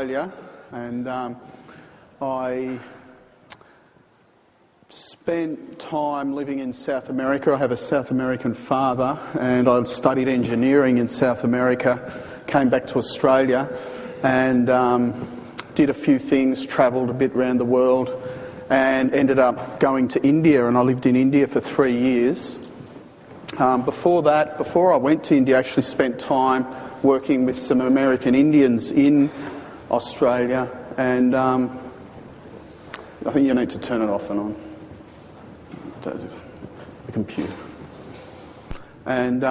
Australia, and I spent time living in South America. I have a South American father, and I studied engineering in South America, came back to Australia and did a few things, travelled a bit around the world, and ended up going to India, and I lived in India for 3 years. Before I went to India, I actually spent time working with some American Indians in Australia, and I think you need to turn it off and on, the computer. And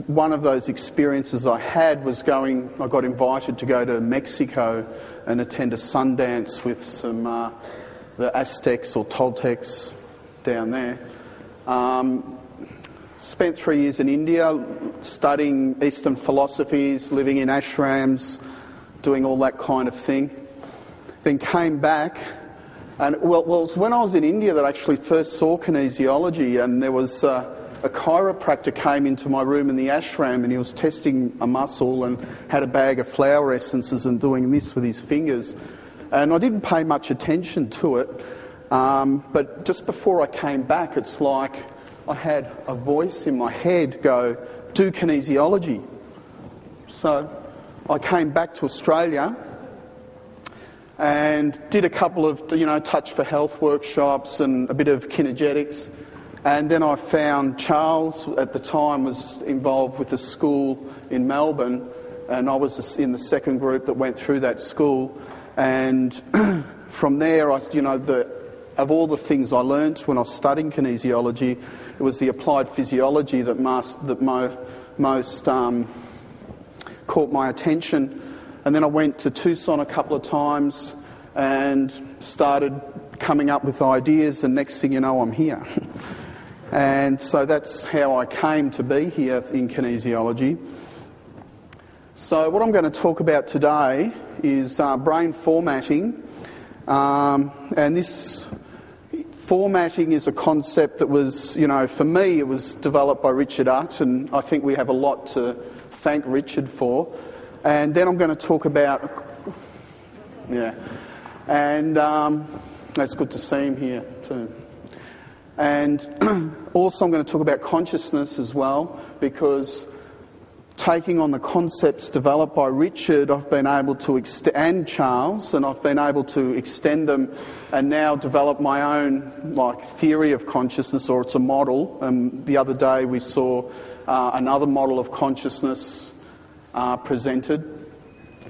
one of those experiences I had was I got invited to go to Mexico and attend a sun dance with some the Aztecs or Toltecs down there. Spent 3 years in India studying Eastern philosophies, living in ashrams, doing all that kind of thing. Then came back, and it was when I was in India that I actually first saw kinesiology, and there was a chiropractor came into my room in the ashram, and he was testing a muscle and had a bag of flower essences and doing this with his fingers. And I didn't pay much attention to it, but just before I came back, it's like I had a voice in my head go, do kinesiology. So I came back to Australia and did a couple of, touch for health workshops and a bit of kinergetics. And then I found Charles, at the time, was involved with a school in Melbourne, and I was in the second group that went through that school. And from there, of all the things I learned when I was studying kinesiology, it was the applied physiology that most caught my attention. And then I went to Tucson a couple of times and started coming up with ideas, and next thing you know, I'm here. And so that's how I came to be here in kinesiology. So what I'm going to talk about today is brain formatting. And this formatting is a concept that was, for me, it was developed by Richard Utt, and I think we have a lot to thank Richard for. And then I'm going to talk about, and it's good to see him here too. And also I'm going to talk about consciousness as well, because taking on the concepts developed by Richard, I've been able to and Charles, and I've been able to extend them and now develop my own theory of consciousness, or it's a model. And the other day we saw another model of consciousness presented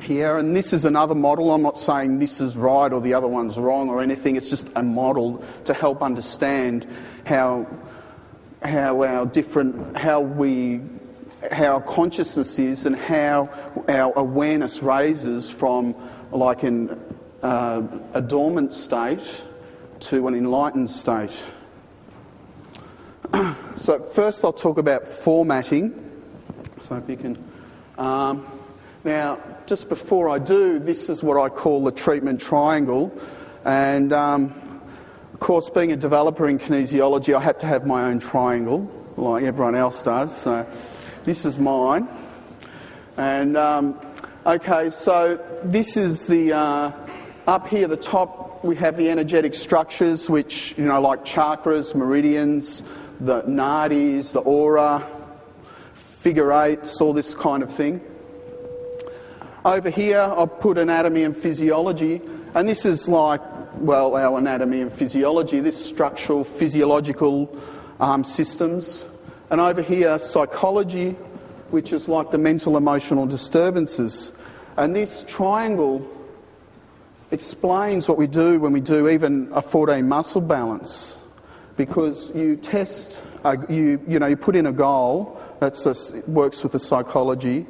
here, and this is another model. I'm not saying this is right or the other one's wrong or anything. It's just a model to help understand how our consciousness is, and how our awareness raises from a dormant state to an enlightened state. So first I'll talk about formatting. So if you can... now, just before I do, this is what I call the treatment triangle. And of course, being a developer in kinesiology, I had to have my own triangle, like everyone else does. So this is mine. And okay, so this is the up here at the top we have the energetic structures, which like chakras, meridians, the nadis, the aura, figure eights, all this kind of thing. Over here I've put anatomy and physiology, and this is our anatomy and physiology, this structural physiological systems. And over here, psychology, which is like the mental emotional disturbances. And this triangle explains what we do when we do even a 14 muscle balance. Because you test, you put in a goal, works with the psychology.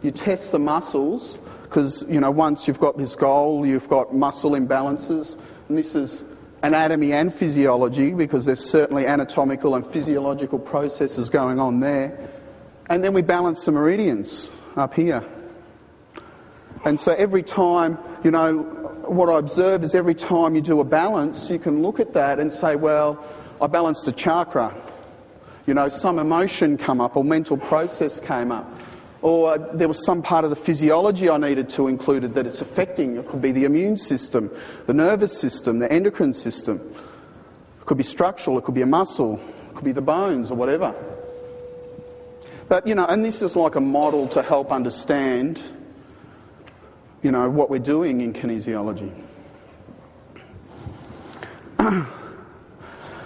You test the muscles, because, once you've got this goal, you've got muscle imbalances. And this is anatomy and physiology, because there's certainly anatomical and physiological processes going on there. And then we balance the meridians up here. And so every time, what I observe is every time you do a balance, you can look at that and say, well, I balanced a chakra. Some emotion come up or mental process came up. Or there was some part of the physiology I needed to include that it's affecting. It could be the immune system, the nervous system, the endocrine system. It could be structural, it could be a muscle, it could be the bones or whatever. But, and this is like a model to help understand, what we're doing in kinesiology.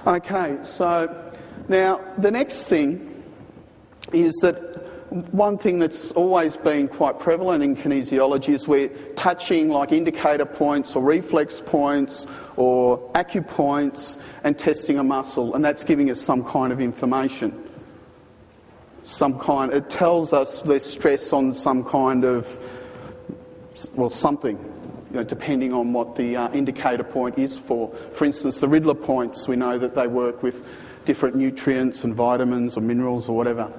Okay, so now the next thing is that one thing that's always been quite prevalent in kinesiology is we're touching like indicator points or reflex points or acupoints and testing a muscle, and that's giving us some kind of information. It tells us there's stress on some kind of, something, depending on what the indicator point is for. For instance, the Riddler points, we know that they work with different nutrients and vitamins or minerals or whatever.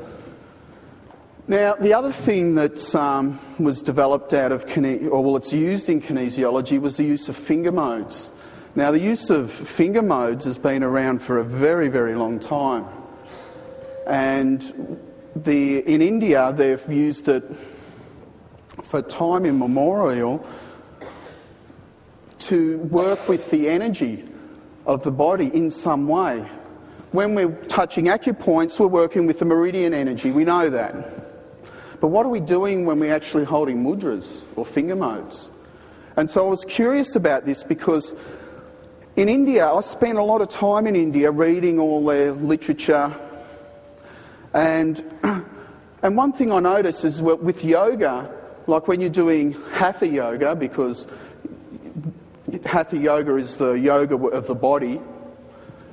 Now, the other thing that was developed out of, it's used in kinesiology was the use of finger modes. Now, the use of finger modes has been around for a very, very long time. And in India, they've used it for time immemorial to work with the energy of the body in some way. When we're touching acupoints, we're working with the meridian energy, we know that. But what are we doing when we're actually holding mudras or finger modes? And so I was curious about this because in India, I spent a lot of time in India reading all their literature. And one thing I noticed is with yoga, like when you're doing hatha yoga, because hatha yoga is the yoga of the body,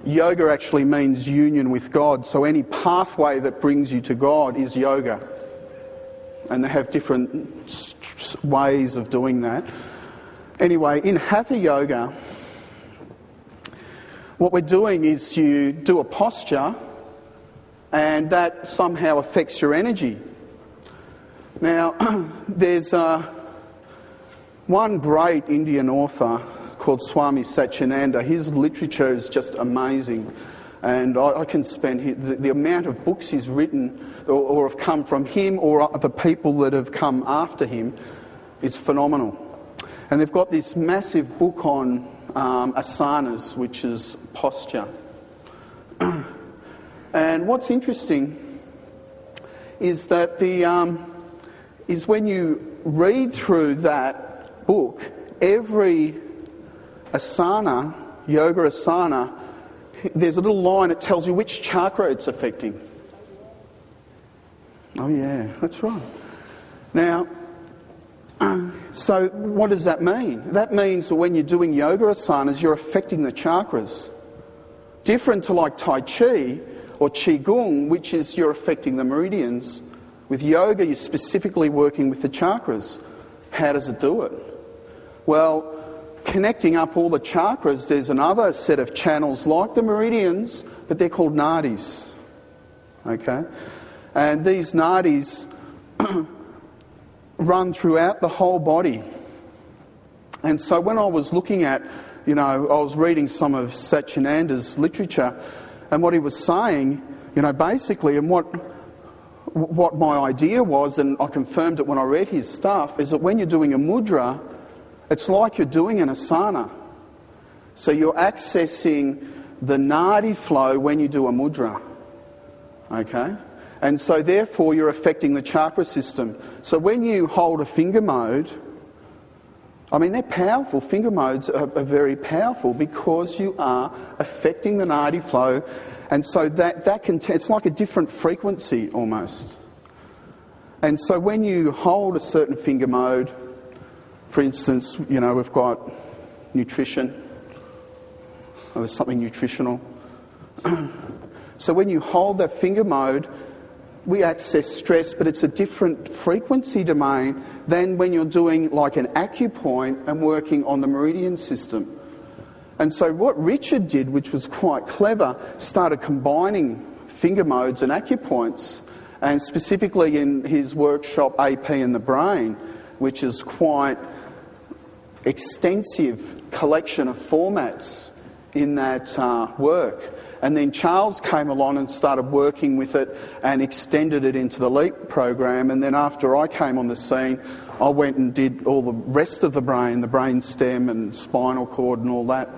yoga actually means union with God. So any pathway that brings you to God is yoga. And they have different ways of doing that. Anyway, in hatha yoga, what we're doing is you do a posture and that somehow affects your energy. Now, there's one great Indian author called Swami Satyananda. His literature is just amazing. And I can spend the amount of books he's written or have come from him or the people that have come after him is phenomenal. And they've got this massive book on asanas, which is posture. And what's interesting is that is when you read through that book, every asana, yoga asana, there's a little line that tells you which chakra it's affecting. Oh yeah, that's right. Now, so what does that mean? That means that when you're doing yoga asanas, you're affecting the chakras. Different to like Tai Chi or Qigong, which is you're affecting the meridians. With yoga, you're specifically working with the chakras. How does it do it? Well, connecting up all the chakras, there's another set of channels like the meridians, but they're called nadis. Okay? And these nadis run throughout the whole body. And so when I was looking at, I was reading some of Satyananda's literature, and what he was saying, basically, and what my idea was, and I confirmed it when I read his stuff, is that when you're doing a mudra, it's like you're doing an asana. So you're accessing the nadi flow when you do a mudra. Okay? And so therefore you're affecting the chakra system. So when you hold a finger mode, they're powerful. Finger modes are very powerful because you are affecting the nadi flow. And so that can, it's like a different frequency almost. And so when you hold a certain finger mode, for instance, we've got nutrition, or there's something nutritional. So when you hold that finger mode, we access stress, but it's a different frequency domain than when you're doing like an acupoint and working on the meridian system. And so what Richard did, which was quite clever, started combining finger modes and acupoints, and specifically in his workshop AP and the Brain, which is quite extensive collection of formats. in that work. And then Charles came along and started working with it and extended it into the LEAP program. And then after I came on the scene, I went and did all the rest of the brain stem and spinal cord and all that.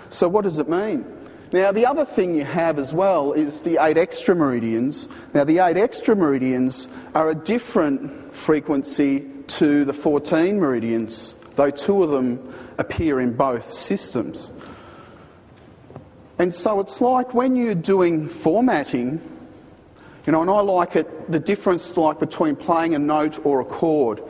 So what does it mean? Now, the other thing you have as well is the 8 extra meridians. Now, the 8 extra meridians are a different frequency to the 14 meridians, though 2 of them appear in both systems. And so it's like when you're doing formatting, you know, and I like it, the difference like between playing a note or a chord.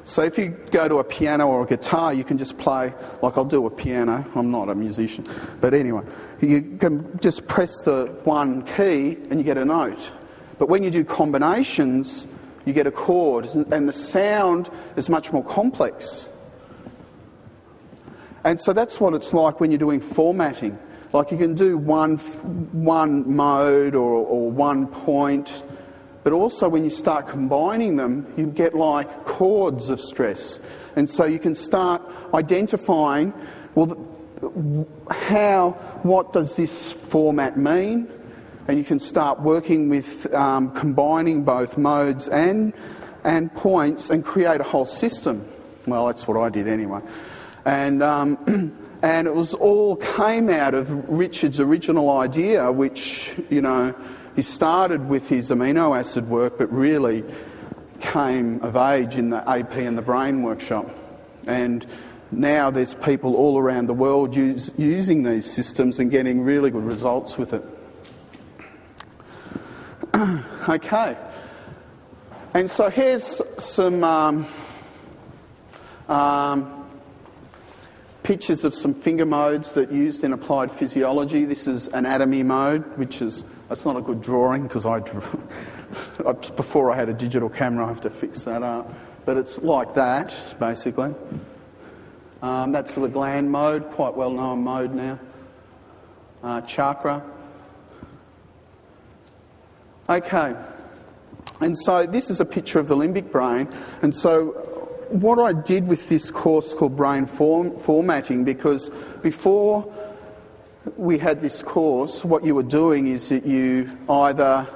So if you go to a piano or a guitar, you can just play, like I'll do a piano, I'm not a musician, but anyway, you can just press the one key and you get a note. But when you do combinations, you get a chord, and the sound is much more complex. And so that's what it's like when you're doing formatting. Like you can do one mode or one point, but also when you start combining them, you get like chords of stress. And so you can start identifying, well, what does this format mean? And you can start working with combining both modes and points and create a whole system. Well, that's what I did anyway. And it was all came out of Richard's original idea, which, you know, he started with his amino acid work, but really came of age in the AP and the Brain workshop. And now there's people all around the world using these systems and getting really good results with it. Okay. And so here's some pictures of some finger modes that are used in applied physiology. This is anatomy mode, which is, that's not a good drawing because before I had a digital camera I have to fix that up. But it's like that, basically. That's the gland mode, quite well known mode now. Chakra. Okay. And so this is a picture of the limbic brain. And so what I did with this course called Brain Formatting, because before we had this course, what you were doing is that you either